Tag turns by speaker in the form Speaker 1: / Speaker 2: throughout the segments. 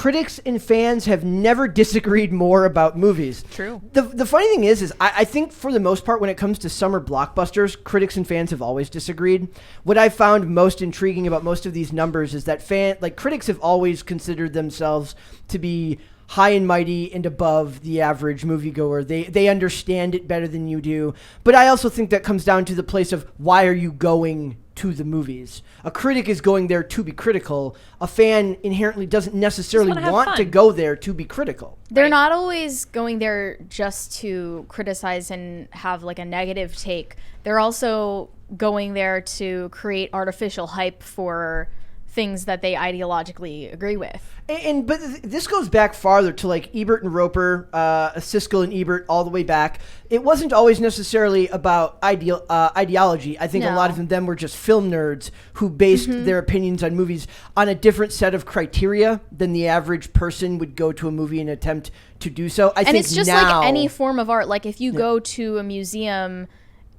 Speaker 1: critics and fans have never disagreed more about movies.
Speaker 2: True.
Speaker 1: The funny thing is I think for the most part, when it comes to summer blockbusters, critics and fans have always disagreed. What I found most intriguing about most of these numbers is that critics have always considered themselves to be high and mighty and above the average moviegoer. They understand it better than you do. But I also think that comes down to the place of why are you going to the movies? A critic is going there to be critical. A fan inherently doesn't necessarily want to go there to be critical.
Speaker 3: They're not always going there just to criticize and have like a negative take. They're also going there to create artificial hype for things that they ideologically agree with.
Speaker 1: But this goes back farther to like Ebert and Roper, Siskel and Ebert, all the way back. It wasn't always necessarily about ideology. I think a lot of them were just film nerds who based their opinions on movies on a different set of criteria than the average person would go to a movie and attempt to do so. And
Speaker 3: it's just like any form of art. Like if you go to a museum,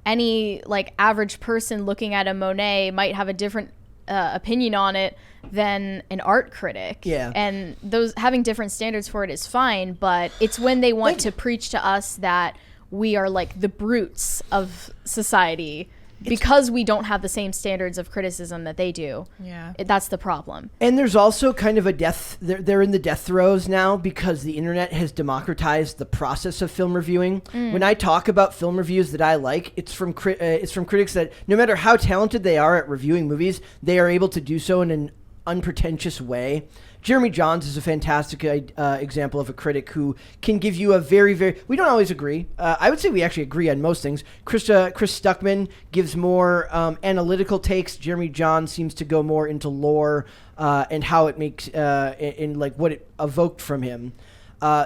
Speaker 3: any like average person looking at a Monet might have a different opinion on it than an art critic.
Speaker 1: Yeah.
Speaker 3: And those having different standards for it is fine, but it's when they want to preach to us that we are like the brutes of society because we don't have the same standards of criticism that they do.
Speaker 2: Yeah.
Speaker 3: That's the problem.
Speaker 1: And there's also kind of a they're in the death throes now because the internet has democratized the process of film reviewing. When I talk about film reviews that I like, it's from critics that no matter how talented they are at reviewing movies, they are able to do so in an unpretentious way. Jeremy Jahns is a fantastic example of a critic who can give you a very, very... We don't always agree. I would say we actually agree on most things. Chris Stuckman gives more analytical takes. Jeremy Jahns seems to go more into lore and how it makes... in like what it evoked from him.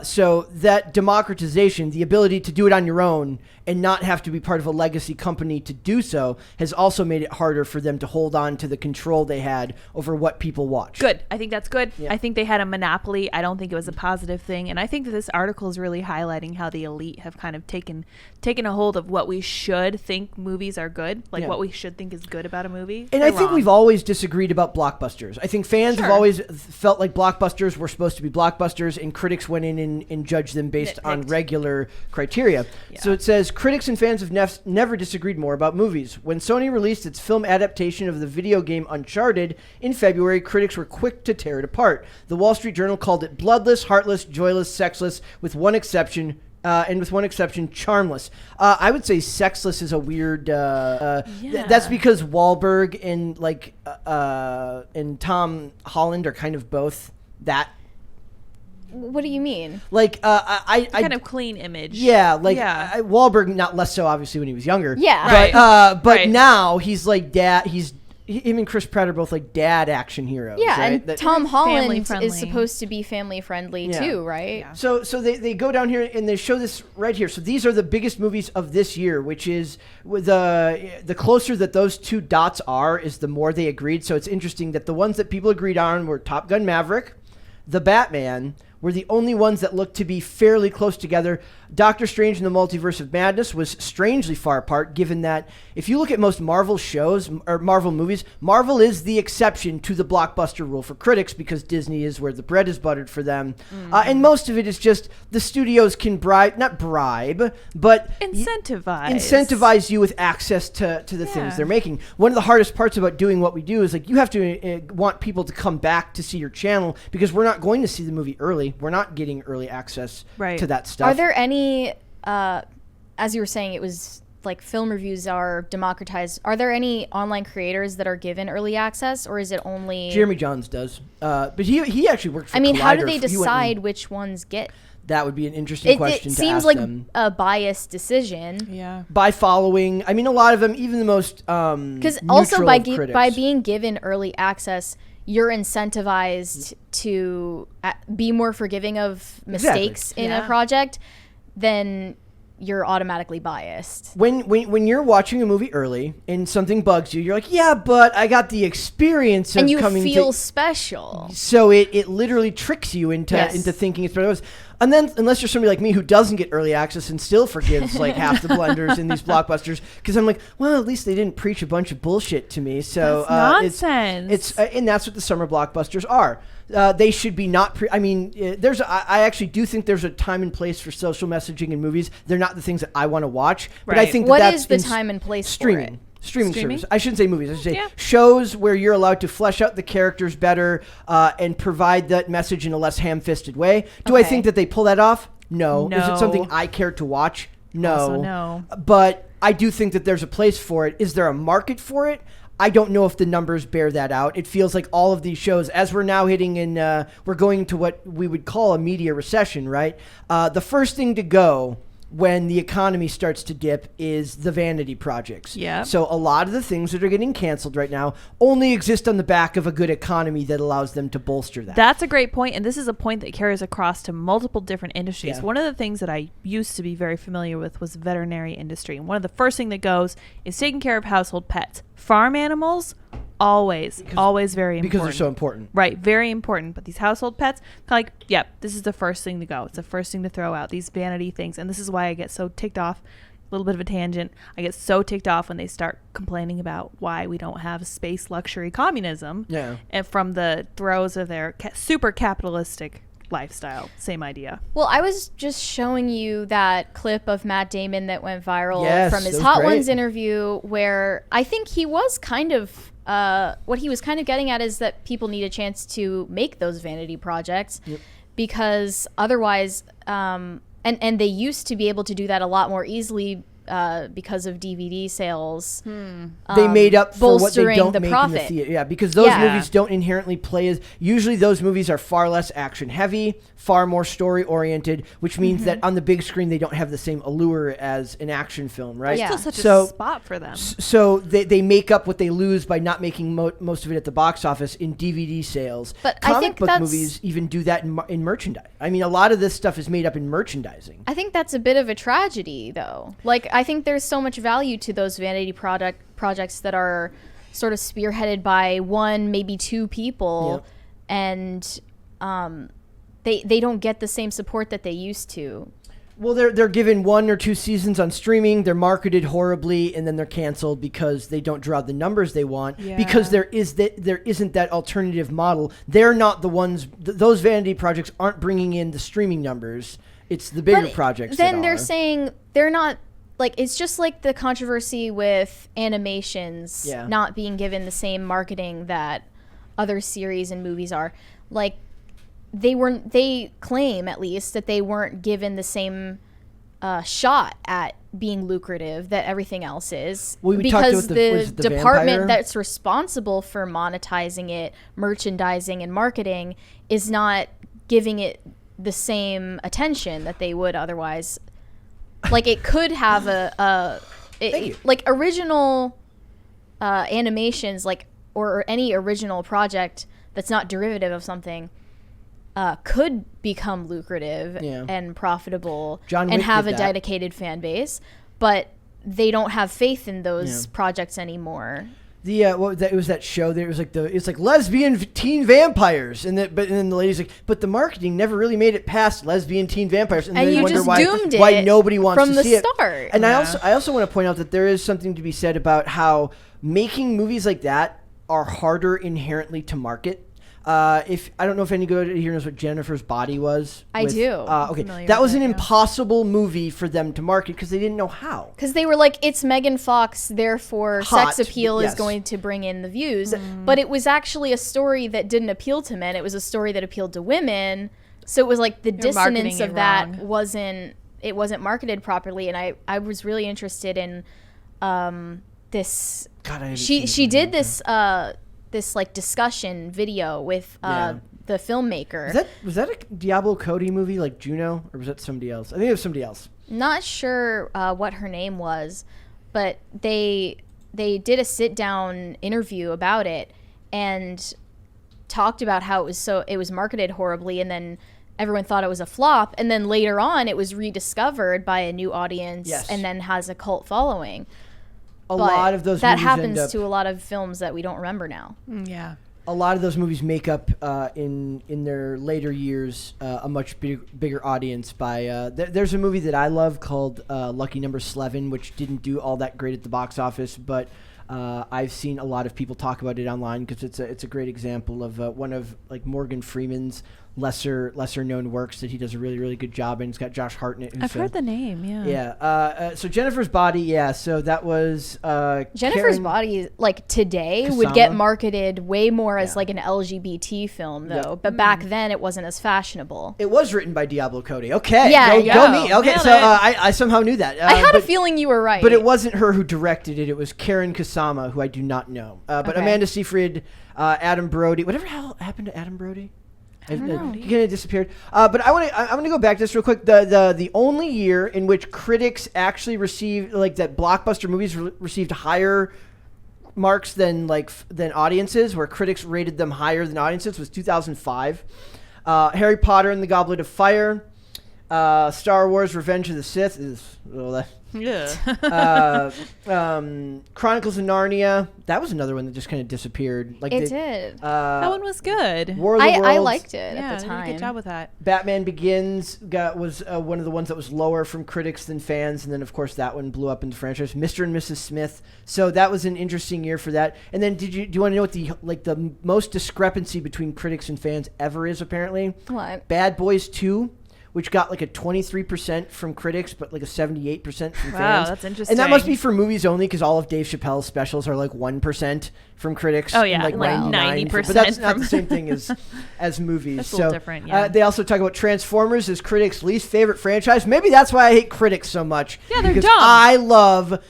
Speaker 1: So that democratization, the ability to do it on your own and not have to be part of a legacy company to do so, has also made it harder for them to hold on to the control they had over what people watch.
Speaker 2: Good. I think that's good.
Speaker 1: Yeah.
Speaker 2: I think they had a monopoly. I don't think it was a positive thing. And I think that this article is really highlighting how the elite have kind of taken a hold of what we should think movies are good, like what we should think is good about a movie.
Speaker 1: And I think we've always disagreed about blockbusters. I think fans have always felt like blockbusters were supposed to be blockbusters, and critics went in and judged them based on regular criteria. Yeah. So it says, critics and fans have never disagreed more about movies. When Sony released its film adaptation of the video game Uncharted in February, critics were quick to tear it apart. The Wall Street Journal called it bloodless, heartless, joyless, sexless, with one exception, charmless. I would say sexless is a weird... That's because Wahlberg and Tom Holland are kind of both that.
Speaker 3: What do you mean?
Speaker 1: Like, I
Speaker 2: kind of clean image.
Speaker 1: Yeah, like Wahlberg, not less so obviously when he was younger.
Speaker 3: Yeah,
Speaker 1: but now he's like dad. Him and Chris Pratt are both like dad action heroes.
Speaker 3: Yeah,
Speaker 1: right?
Speaker 3: and Tom Holland is supposed to be family friendly too, right?
Speaker 1: Yeah. So they go down here and they show this right here. So these are the biggest movies of this year, which is the closer that those two dots are, is the more they agreed. So it's interesting that the ones that people agreed on were Top Gun Maverick, The Batman, were the only ones that looked to be fairly close together. Doctor Strange and the Multiverse of Madness was strangely far apart, given that if you look at most Marvel shows or Marvel movies, Marvel is the exception to the blockbuster rule for critics because Disney is where the bread is buttered for them. And most of it is just the studios can not bribe, but incentivize you with access to the things they're making. One of the hardest parts about doing what we do is like you have to want people to come back to see your channel because we're not going to see the movie early. We're not getting early access to that stuff.
Speaker 3: Are there any, as you were saying, it was like film reviews are democratized. Are there any online creators that are given early access, or is it only...
Speaker 1: Jeremy Jahns does. But he actually worked for
Speaker 3: Collider. How do they
Speaker 1: decide
Speaker 3: which ones get...
Speaker 1: That would be an interesting question to ask them.
Speaker 3: It seems like a biased decision.
Speaker 2: Yeah.
Speaker 1: By following, I mean, a lot of them, even the most
Speaker 3: because also by being given early access, you're incentivized to be more forgiving of mistakes in a project, then you're automatically biased.
Speaker 1: When you're watching a movie early and something bugs you, you're like, yeah, but I got the experience of coming to...
Speaker 3: And you feel special.
Speaker 1: So it literally tricks you into thinking it's better. And then, unless you're somebody like me who doesn't get early access and still forgives like half the blunders in these blockbusters, because I'm like, well, at least they didn't preach a bunch of bullshit to me. So
Speaker 2: that's nonsense.
Speaker 1: It's and that's what the summer blockbusters are. They should be not. I actually do think there's a time and place for social messaging in movies. They're not the things that I want to watch. But I think
Speaker 3: what is the time and place
Speaker 1: streaming.
Speaker 3: for it?
Speaker 1: Streaming service. I shouldn't say movies. I should say shows where you're allowed to flesh out the characters better and provide that message in a less ham-fisted way. Do I think that they pull that off? No. Is it something I care to watch? No.
Speaker 2: Also no.
Speaker 1: But I do think that there's a place for it. Is there a market for it? I don't know if the numbers bear that out. It feels like all of these shows, as we're now hitting in, we're going to what we would call a media recession, right? The first thing to go when the economy starts to dip is the vanity projects.
Speaker 2: Yeah.
Speaker 1: So a lot of the things that are getting canceled right now only exist on the back of a good economy that allows them to bolster that.
Speaker 2: That's a great point, and this is a point that carries across to multiple different industries.
Speaker 1: Yeah.
Speaker 2: One of the things that I used to be very familiar with was the veterinary industry, and one of the first thing that goes is taking care of household pets. Farm animals, always very important.
Speaker 1: Because they're so important.
Speaker 2: Right, very important. But these household pets, this is the first thing to go. It's the first thing to throw out, these vanity things. And this is why I get so ticked off. A little bit of a tangent. I get so ticked off when they start complaining about why we don't have space luxury communism.
Speaker 1: Yeah.
Speaker 2: And from the throes of their super capitalistic lifestyle. Same idea.
Speaker 3: Well, I was just showing you that clip of Matt Damon that went viral from his
Speaker 1: that was
Speaker 3: Hot
Speaker 1: great.
Speaker 3: Ones interview, where I think he was kind of what he was kind of getting at is that people need a chance to make those vanity projects because otherwise and they used to be able to do that a lot more easily because of DVD sales.
Speaker 1: They made up for what they don't make
Speaker 3: profit.
Speaker 1: in the theater. Yeah, because those movies don't inherently play as... Usually those movies are far less action-heavy, far more story-oriented, which means that on the big screen they don't have the same allure as an action film, right?
Speaker 3: Yeah.
Speaker 2: Still such a spot for them.
Speaker 1: So they make up what they lose by not making most of it at the box office in DVD sales.
Speaker 3: But
Speaker 1: Comic
Speaker 3: I think
Speaker 1: book movies even do that in merchandise. I mean, a lot of this stuff is made up in merchandising.
Speaker 3: I think that's a bit of a tragedy, though. Like, I think there's so much value to those vanity projects that are sort of spearheaded by one, maybe two people, and they don't get the same support that they used to.
Speaker 1: Well, they're given 1 or 2 seasons on streaming. They're marketed horribly, and then they're canceled because they don't draw the numbers they want.
Speaker 2: Yeah.
Speaker 1: Because there isn't that alternative model. They're not the ones. Those vanity projects aren't bringing in the streaming numbers. It's the bigger projects.
Speaker 3: Then they're saying they're not. Like, it's just like the controversy with animations not being given the same marketing that other series and movies are. Like, they claim, at least, that they weren't given the same shot at being lucrative that everything else is.
Speaker 1: Well,
Speaker 3: because the department
Speaker 1: vampire?
Speaker 3: that's responsible for monetizing it, merchandising, and marketing is not giving it the same attention that they would otherwise. Like, it could have like original animations, like, or any original project that's not derivative of something could become lucrative and profitable and have a dedicated fan base, but they don't have faith in those projects anymore.
Speaker 1: It was that show there. It's like lesbian teen vampires, and then the lady's like, but the marketing never really made it past lesbian teen vampires, and then
Speaker 3: you
Speaker 1: wonder
Speaker 3: just doomed
Speaker 1: why nobody wants
Speaker 3: from
Speaker 1: to see
Speaker 3: the start.
Speaker 1: it. And I also want to point out that there is something to be said about how making movies like that are harder inherently to market. If I don't know if anybody here knows what Jennifer's Body was.
Speaker 3: I do.
Speaker 1: Okay, that was an impossible movie for them to market because they didn't know how.
Speaker 3: Because they were like, it's Megan Fox, therefore
Speaker 1: Hot,
Speaker 3: sex appeal is going to bring in the views. But it was actually a story that didn't appeal to men. It was a story that appealed to women. So it was like the dissonance of that wasn't marketed properly. And I was really interested in this.
Speaker 1: God,
Speaker 3: she did this. This like discussion video with the filmmaker.
Speaker 1: Was that a Diablo Cody movie like Juno, or was that somebody else? I think it was somebody else.
Speaker 3: Not sure what her name was, but they did a sit down interview about it and talked about how it was marketed horribly, and then everyone thought it was a flop, and then later on it was rediscovered by a new audience and then has a cult following.
Speaker 1: A lot of those
Speaker 3: that
Speaker 1: movies
Speaker 3: happens to a lot of films that we don't remember now.
Speaker 2: Yeah.
Speaker 1: A lot of those movies make up in their later years a much bigger audience. There's a movie that I love called Lucky Number 11, which didn't do all that great at the box office, but I've seen a lot of people talk about it online because it's a great example of one of like Morgan Freeman's lesser known works that he does a really, really good job in. It's got Josh Hartnett.
Speaker 2: I've heard the name, yeah.
Speaker 1: Yeah. So Jennifer's Body, yeah. So that was
Speaker 3: Jennifer's Body, like today, would get marketed way more as like an LGBT film, though. Yeah. But back then, it wasn't as fashionable.
Speaker 1: It was written by Diablo Cody. Okay.
Speaker 3: Yeah.
Speaker 1: Go me. Okay. So I somehow knew that.
Speaker 3: I had a feeling you were right.
Speaker 1: But it wasn't her who directed it. It was Karen Kusama, who I do not know. But Amanda Seyfried, Adam Brody. Whatever the hell happened to Adam Brody?
Speaker 3: I don't know.
Speaker 1: He kind of disappeared. But I want to go back to this real quick. The only year in which critics actually received like that blockbuster movies received higher marks than audiences, where critics rated them higher than audiences, was 2005. Harry Potter and the Goblet of Fire, Star Wars: Revenge of the Sith is Chronicles of Narnia. That was another one that just kind of disappeared.
Speaker 3: It did.
Speaker 2: That one was good.
Speaker 1: War of the Worlds.
Speaker 3: I liked it at the time.
Speaker 2: Did a good job with that.
Speaker 1: Batman Begins was one of the ones that was lower from critics than fans, and then of course that one blew up into franchise. Mr. and Mrs. Smith. So that was an interesting year for that. And then do you want to know what the most discrepancy between critics and fans ever is? Apparently,
Speaker 3: what?
Speaker 1: Bad Boys 2. Which got like a 23% from critics, but like a 78% from fans.
Speaker 2: Wow, that's interesting.
Speaker 1: And that must be for movies only, because all of Dave Chappelle's specials are like 1% from critics.
Speaker 2: Oh yeah,
Speaker 1: and
Speaker 2: like 90%.
Speaker 1: But that's not the same thing as movies.
Speaker 2: That's a little different. Yeah.
Speaker 1: They also talk about Transformers as critics' least favorite franchise. Maybe that's why I hate critics so much.
Speaker 2: Yeah, they're
Speaker 1: because
Speaker 2: dumb.
Speaker 1: I love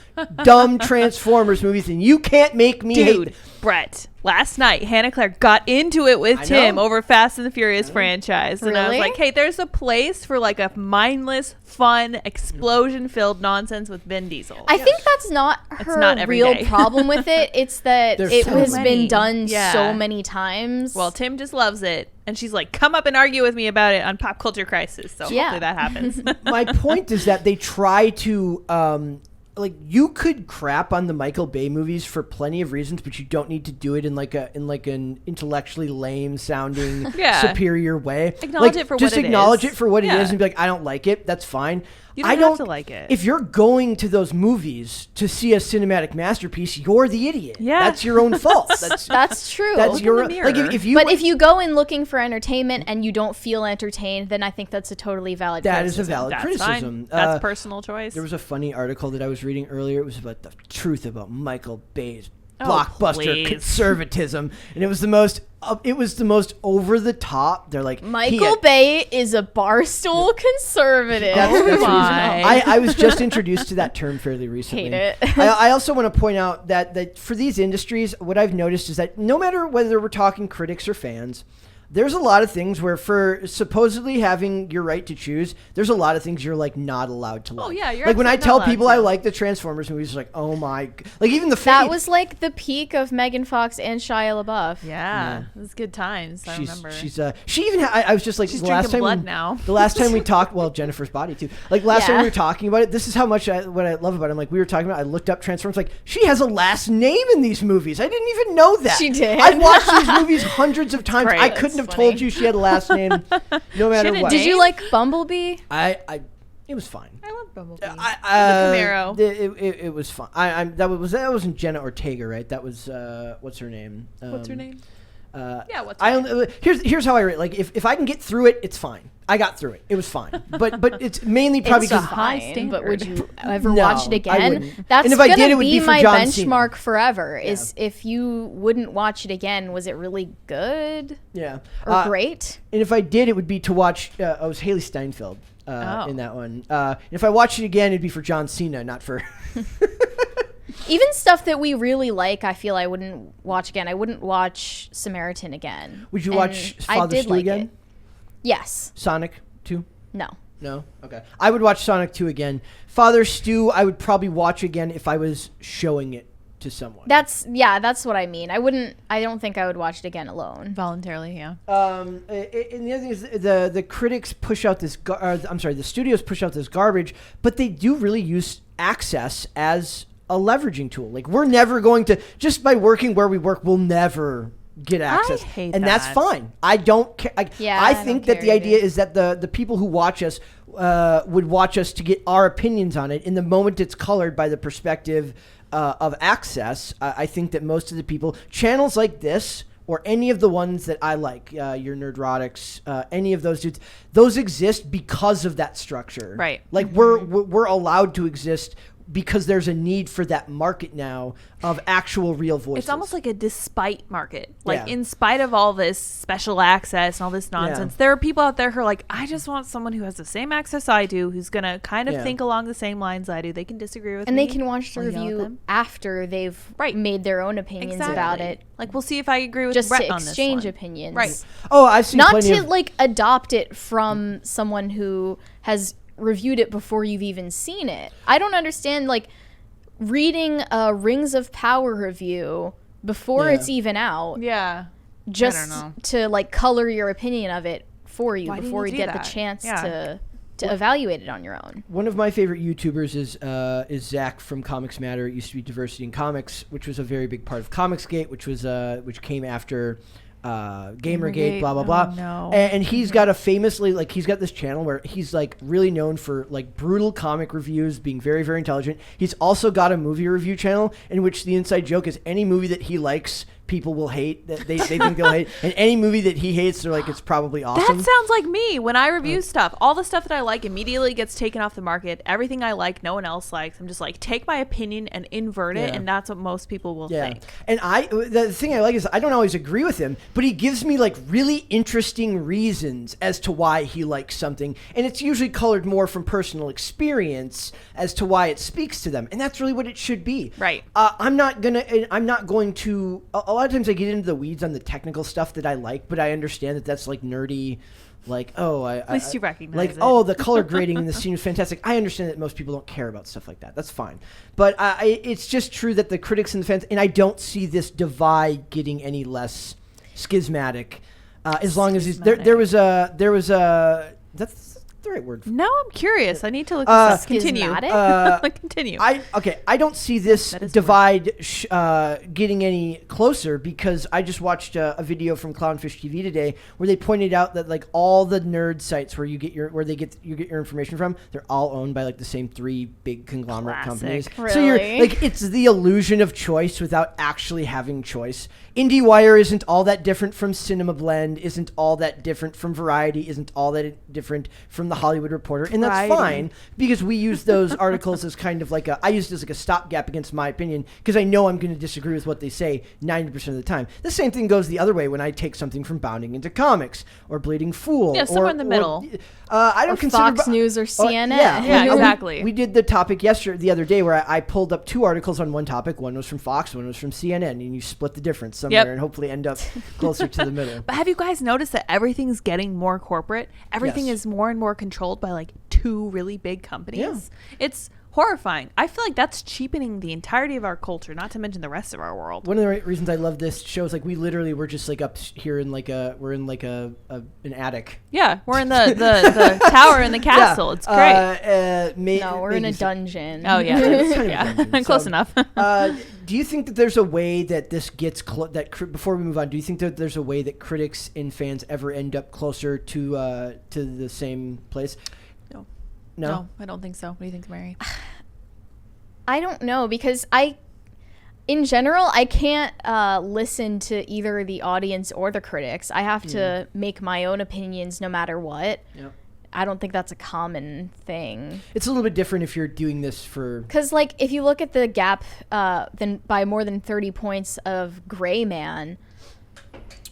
Speaker 1: dumb Transformers movies, and you can't make me hate.
Speaker 2: Brett, last night, Hannah Claire got into it with Tim over Fast and the Furious franchise. And I was like, hey, there's a place for like a mindless, fun, explosion-filled nonsense with Vin Diesel.
Speaker 3: I think that's not her real problem with it. It's that it has been done so many times.
Speaker 2: Well, Tim just loves it. And she's like, come up and argue with me about it on Pop Culture Crisis. So hopefully that happens.
Speaker 1: My point is that they try to... like you could crap on the Michael Bay movies for plenty of reasons, but you don't need to do it in an intellectually lame sounding superior way.
Speaker 2: Acknowledge it for what it is.
Speaker 1: Just acknowledge it for what it is and be like, I don't like it. That's fine.
Speaker 2: You don't have to like it.
Speaker 1: If you're going to those movies to see a cinematic masterpiece, you're the idiot. Yeah. That's your own fault.
Speaker 3: That's true.
Speaker 1: That's your like if you
Speaker 3: go in looking for entertainment and you don't feel entertained, then I think that's a totally valid criticism.
Speaker 1: That is a valid criticism.
Speaker 2: That's personal choice.
Speaker 1: There was a funny article that I was reading earlier. It was about the truth about Michael Bay's blockbuster conservatism, and it was the most over the top. They're like,
Speaker 3: Michael Bay is a barstool conservative.
Speaker 1: That's I was just introduced to that term fairly recently.
Speaker 3: Hate it.
Speaker 1: I also want to point out that for these industries, what I've noticed is that no matter whether we're talking critics or fans, there's a lot of things where, for supposedly having your right to choose, there's a lot of things you're like not allowed to like.
Speaker 2: Oh yeah, you're
Speaker 1: like when I tell people I like the Transformers movies, it's like, oh my, like even the
Speaker 3: that was like the peak of Megan Fox and Shia LaBeouf.
Speaker 2: Yeah, it was good times. I remember.
Speaker 1: She even I was just like,
Speaker 2: she's drinking blood now.
Speaker 1: The last time we talked, well, Jennifer's Body too. Like last time we were talking about it, this is how much what I love about it. I'm like, we were talking about. I looked up Transformers. Like she has a last name in these movies. I didn't even know that.
Speaker 3: She did.
Speaker 1: I've watched these movies hundreds of times. I couldn't have told you she had a last name, no matter what.
Speaker 3: Did you like Bumblebee?
Speaker 1: It was fine.
Speaker 2: I love Bumblebee.
Speaker 1: The Camaro. It was fine. That wasn't Jenna Ortega, right? That was what's her name?
Speaker 2: What's her name?
Speaker 1: What's her name? Here's how I rate. Like if I can get through it, it's fine. I got through it. It was fine. But it's mainly probably because
Speaker 3: high standard. But would you ever watch it again? That's
Speaker 1: and if I did, it would be
Speaker 3: my
Speaker 1: John
Speaker 3: benchmark
Speaker 1: Cena.
Speaker 3: Forever. Is if you wouldn't watch it again, was it really good?
Speaker 1: Yeah.
Speaker 3: Or great?
Speaker 1: And if I did, it would be to watch. It was Haley Steinfeld in that one. If I watched it again, it'd be for John Cena, not for.
Speaker 3: Even stuff that we really like, I feel I wouldn't watch again. I wouldn't watch Samaritan again.
Speaker 1: Would you watch Father Stu again?
Speaker 3: Yes.
Speaker 1: Sonic 2?
Speaker 3: No?
Speaker 1: Okay. I would watch Sonic 2 again. Father Stu, I would probably watch again if I was showing it to someone.
Speaker 3: That's what I mean. I don't think I would watch it again alone.
Speaker 2: Voluntarily, yeah.
Speaker 1: And the other thing is the critics push out this, the studios push out this garbage, but they do really use access as a leveraging tool. Like we're never going to, just by working where we work, we'll never get access.
Speaker 2: I hate
Speaker 1: and
Speaker 2: that.
Speaker 1: that's fine. I don't care. I think that the idea is that the people who watch us would watch us to get our opinions on it. In the moment it's colored by the perspective of access, I think that most of the people, channels like this, or any of the ones that I like, your Nerdrotics, any of those dudes, those exist because of that structure.
Speaker 2: Right.
Speaker 1: Like we're allowed to exist because there's a need for that market now of actual real voices.
Speaker 2: It's almost like a despite market. Like in spite of all this special access and all this nonsense, there are people out there who are like, I just want someone who has the same access I do, who's going to kind of think along the same lines I do. They can disagree with me.
Speaker 3: And they can watch the review after they've made their own opinions about it.
Speaker 2: Like, we'll see if I agree with
Speaker 3: just
Speaker 2: Brett
Speaker 3: to
Speaker 2: on this
Speaker 3: exchange
Speaker 2: one.
Speaker 3: opinions.
Speaker 2: Right.
Speaker 1: Oh, I've seen
Speaker 3: not
Speaker 1: plenty
Speaker 3: to like adopt it from someone who has reviewed it before you've even seen it. I don't understand, like, reading a Rings of Power review before it's even out.
Speaker 2: Yeah.
Speaker 3: Just to like color your opinion of it for you before you get the chance to evaluate it on your own. One
Speaker 1: of my favorite YouTubers is Zach from Comics Matter. It used to be Diversity in Comics, which was a very big part of Comicsgate, which came after Gamergate, blah blah blah.
Speaker 2: No.
Speaker 1: And he's got he's got this channel where he's like really known for like brutal comic reviews, being very, very intelligent. He's also got a movie review channel in which the inside joke is any movie that he likes, people will hate. That they think they'll hate, and any movie that he hates, they're like, it's probably awesome.
Speaker 2: That sounds like me when I review stuff. All the stuff that I like immediately gets taken off the market. Everything I like, no one else likes. I'm just like, take my opinion and invert it, and that's what most people will think.
Speaker 1: And the thing I like is I don't always agree with him, but he gives me like really interesting reasons as to why he likes something, and it's usually colored more from personal experience as to why it speaks to them, and that's really what it should be.
Speaker 2: Right.
Speaker 1: I'm not going to. A lot of times I get into the weeds on the technical stuff that I like, but I understand that that's like nerdy. Like,
Speaker 2: at least you recognize it.
Speaker 1: Oh, the color grading in the scene is fantastic. I understand that most people don't care about stuff like that. That's fine. But it's just true that the critics and the fans, and I don't see this divide getting any less schismatic. As long as there was a that's the right word.
Speaker 2: Now I'm curious. I need to look this up. Continue. Continue.
Speaker 1: I don't see this divide getting any closer because I just watched a video from Clownfish TV today where they pointed out that like all the nerd sites where you get your information from, they're all owned by like the same three big conglomerate companies.
Speaker 3: Really?
Speaker 1: So you're like, it's the illusion of choice without actually having choice. IndieWire isn't all that different from Cinema Blend, isn't all that different from Variety, isn't all that different from the Hollywood Reporter, and that's fine because we use those articles as kind of like I use it as like a stopgap against my opinion because I know I'm going to disagree with what they say 90% of the time. The same thing goes the other way when I take something from Bounding Into Comics or Bleeding Fool.
Speaker 2: Yeah, somewhere in the middle.
Speaker 1: I don't consider
Speaker 3: Fox News or CNN.
Speaker 2: Yeah, exactly.
Speaker 1: We did the topic the other day where I pulled up two articles on one topic. One was from Fox, one was from CNN, and you split the difference somewhere and hopefully end up closer to the middle.
Speaker 2: But have you guys noticed that everything's getting more corporate? Everything is more and more controlled by like two really big companies. Yeah. It's horrifying. I feel like that's cheapening the entirety of our culture, not to mention the rest of our world.
Speaker 1: One of the reasons I love this show is like we're just like up here in like an attic.
Speaker 2: Yeah, we're in the tower in the castle. Yeah. It's great.
Speaker 3: No, we're in a dungeon.
Speaker 2: Oh yeah, yeah. Close enough.
Speaker 1: Do you think that there's a way that this gets before we move on? Do you think that there's a way that critics and fans ever end up closer to the same place?
Speaker 2: No, I don't think so. What do you think, Mary?
Speaker 3: I don't know because in general, I can't listen to either the audience or the critics. I have to make my own opinions no matter what. Yep. I don't think that's a common thing.
Speaker 1: It's a little bit different if you're doing this for...
Speaker 3: Because, like, if you look at the gap then by more than 30 points of Gray Man...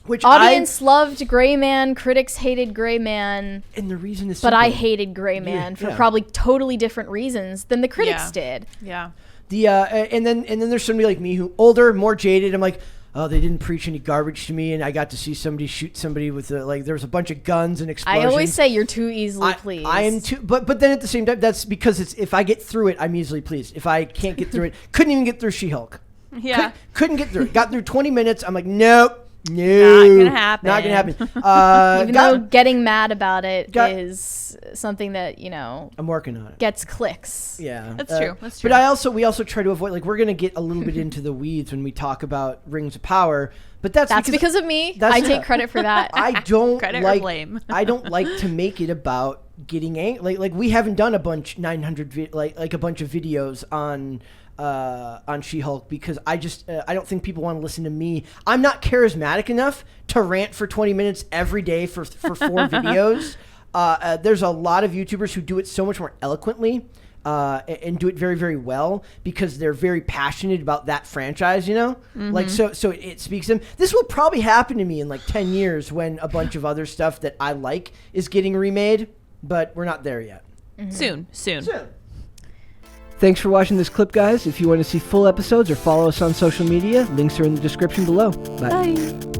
Speaker 3: Which audience loved Gray Man, critics hated Gray Man.
Speaker 1: And the reason is
Speaker 3: simple. But I hated Gray Man for probably totally different reasons than the critics did.
Speaker 2: Yeah.
Speaker 1: And then there's somebody like me who older, more jaded. I'm like, oh, they didn't preach any garbage to me, and I got to see somebody shoot somebody with there was a bunch of guns and explosions.
Speaker 3: I always say you're too easily pleased.
Speaker 1: I am too, but then at the same time, that's because if I get through it, I'm easily pleased. If I can't get through it, couldn't even get through She-Hulk.
Speaker 2: Yeah.
Speaker 1: Couldn't get through it. Got through 20 minutes. I'm like, nope. No,
Speaker 2: not gonna happen.
Speaker 3: Even though getting mad about it is something that
Speaker 1: I'm working on it.
Speaker 3: Gets clicks.
Speaker 1: Yeah,
Speaker 2: that's true.
Speaker 1: But we also try to avoid we're gonna get a little bit into the weeds when we talk about Rings of Power. But that's
Speaker 3: because of me. I take credit for that.
Speaker 1: I don't
Speaker 2: Credit or blame.
Speaker 1: I don't like to make it about getting angry. Like we haven't done a bunch 900 like a bunch of videos on She-Hulk because I don't think people want to listen to me. I'm not charismatic enough to rant for 20 minutes every day for 4 videos. There's a lot of YouTubers who do it so much more eloquently. And do it very, very well because they're very passionate about that franchise, you know? Mm-hmm. Like, so it speaks to them. This will probably happen to me in like 10 years when a bunch of other stuff that I like is getting remade, but we're not there yet.
Speaker 2: Mm-hmm. Soon.
Speaker 1: Thanks for watching this clip, guys. If you want to see full episodes or follow us on social media, links are in the description below. Bye.